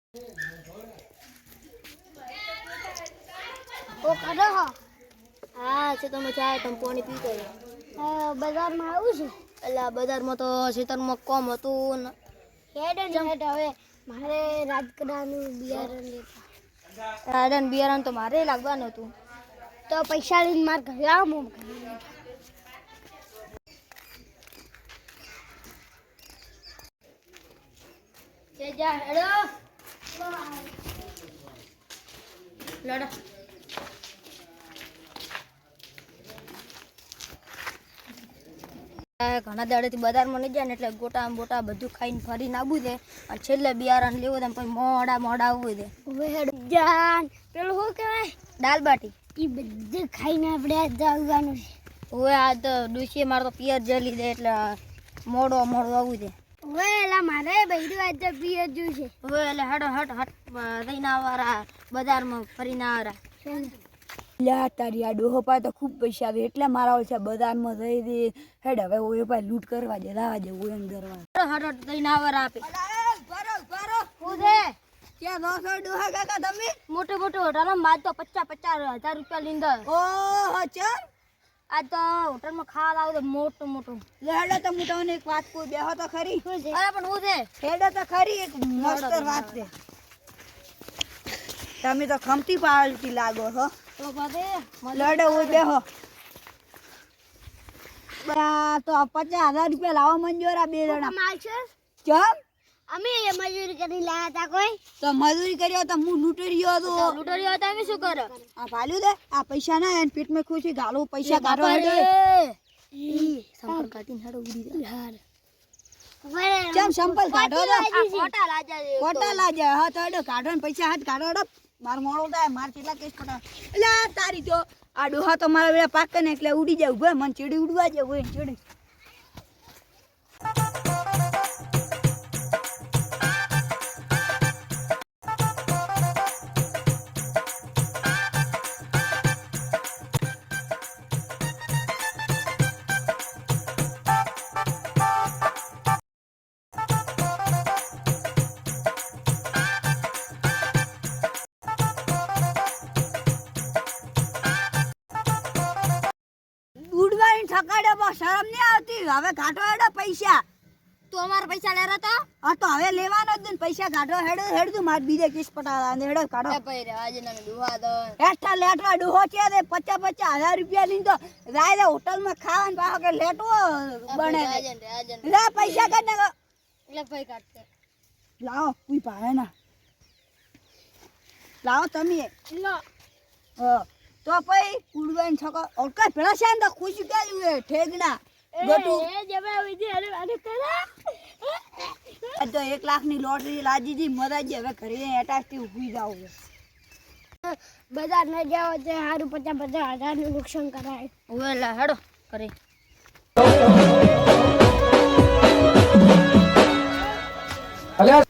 ઓ કડો હો હા છે તમે ચાય તમે પાણી પીતો બજારમાં આવું છે એટલે બજારમાં તો ખેતરમાં કોમ હતું ને હેડ હવે મારે રાજકડાનું બિયારણ લેતા રાયડાનું બિયારણ તો મારે લાગવાનું હતું તો પૈસા લઈને માર ઘરે આવો હું જા હેડો લડો ઘણા દાડેથી બજારમાં નહીં જાય ને એટલે ગોટા બોટા બધું ખાઈને ફરીને આવવું છે અને છેલ્લે બિયારણ લેવું છે પછી મોડા આવવું છે હેડ જાન પેલું શું કહેવાય દાલ બાટી એ બધું ખાઈને આપણે આજ જવાનું છે હવે આ તો ડુસી મારે તો પિયર જલી દે એટલે મોડો આવવું છે હવે એલા મારે બૈરું આજ પિયર જોયું છે હવે એટલે હટ રહીને આવવારા બજારમાં ફરીને આવરા લ્યા તારી આ ડોહો પાસે તો ખૂબ પૈસા આવે એટલે મારા છે બજારમાં જઈ દે હેડ હવે ઓય પાસે લૂંટ કરવા દે લાવા દે ઓય કરવા હટ રહીને આવવારા આપે હું છે ક્યાં દોસો ડોહા કાકા તમે મોટો હોટલમાં બાદ તો 50,000 રૂપિયા લીંદર ઓહો ચમ આજ તો હોટલમાં ખાવા લાવ મોટું હેડો તો હું તમને એક વાત કહું બેહો તો ખરી અરે પણ હું છે હેડો તો ખરી એક મસ્ત વાત છે તમે તો ખમતી પાલતી લાગો છો તો બધે લડો ઓય બેહો બા તો 50,000 રૂપિયા લાવો મંજોરા બે જણા માલ છે ચમ અમે એ મજૂરી કરી લાયા હતા કોઈ તો મજૂરી કર્યો તો હું લૂંટરીયો હતો લૂંટરી હતા અમે શું કરો આ ભાલ્યું દે આ પૈસા ના એને પેટમાં ખુશી ગાલું પૈસા કાઢો હેડો સંપર્ક કાઢીને હેડો ઉડી જાય ચમ સંપલ કાઢો તો ખોટા લાજા છે કોટા લાજે હા તો હેડો કાઢો ને પૈસા હાથ કાઢો હેડો માર મોડો થાય માર કેટલા કેસ પટા એટલે તારી તો આ ડોહા તો મારા વેળા પાક ને એટલે ઉડી જાય ઉભે મને ચીડી ઉડવા જાય હોય ચીડી ઉડવાની થકાડે બહુ શરમ નહીં આવતી હવે કાઢો હેડો પૈસા તો અમારા પૈસા લેરા તો હા તો હવે લેવાનો જ ને પૈસા કાઢો હેડ તું માર બીજે કેસ પટાડા ને હેડો કાઢો એ ભાઈ આજે ના દુહા દો એઠા લેટવા ડોહો છે દે 50,000 રૂપિયા લઈને તો રાયે હોટલ માં ખાવાનું પાછો કે લેટવો બને લે પૈસા કાઢ ને એટલે ભાઈ કાઢતે લાવો કોઈ ભાવે ના લાવો તમે લો તો પછી ઉડવાની છકો ઓળકા પેલા છે ને તો ખુશી કાયું એ ઠેગના ગટુ એ જમા વિધિ અરે અરે કરા આ તો 1 લાખની લોટરી લાજી દી મરાજી હવે ઘરે એટાસ્ટી ઉભી જાવ બજાર ન જાવ તો હારું 50,000 નું નુકસાન કરાય હવે લા હેડો કરે અલ્યા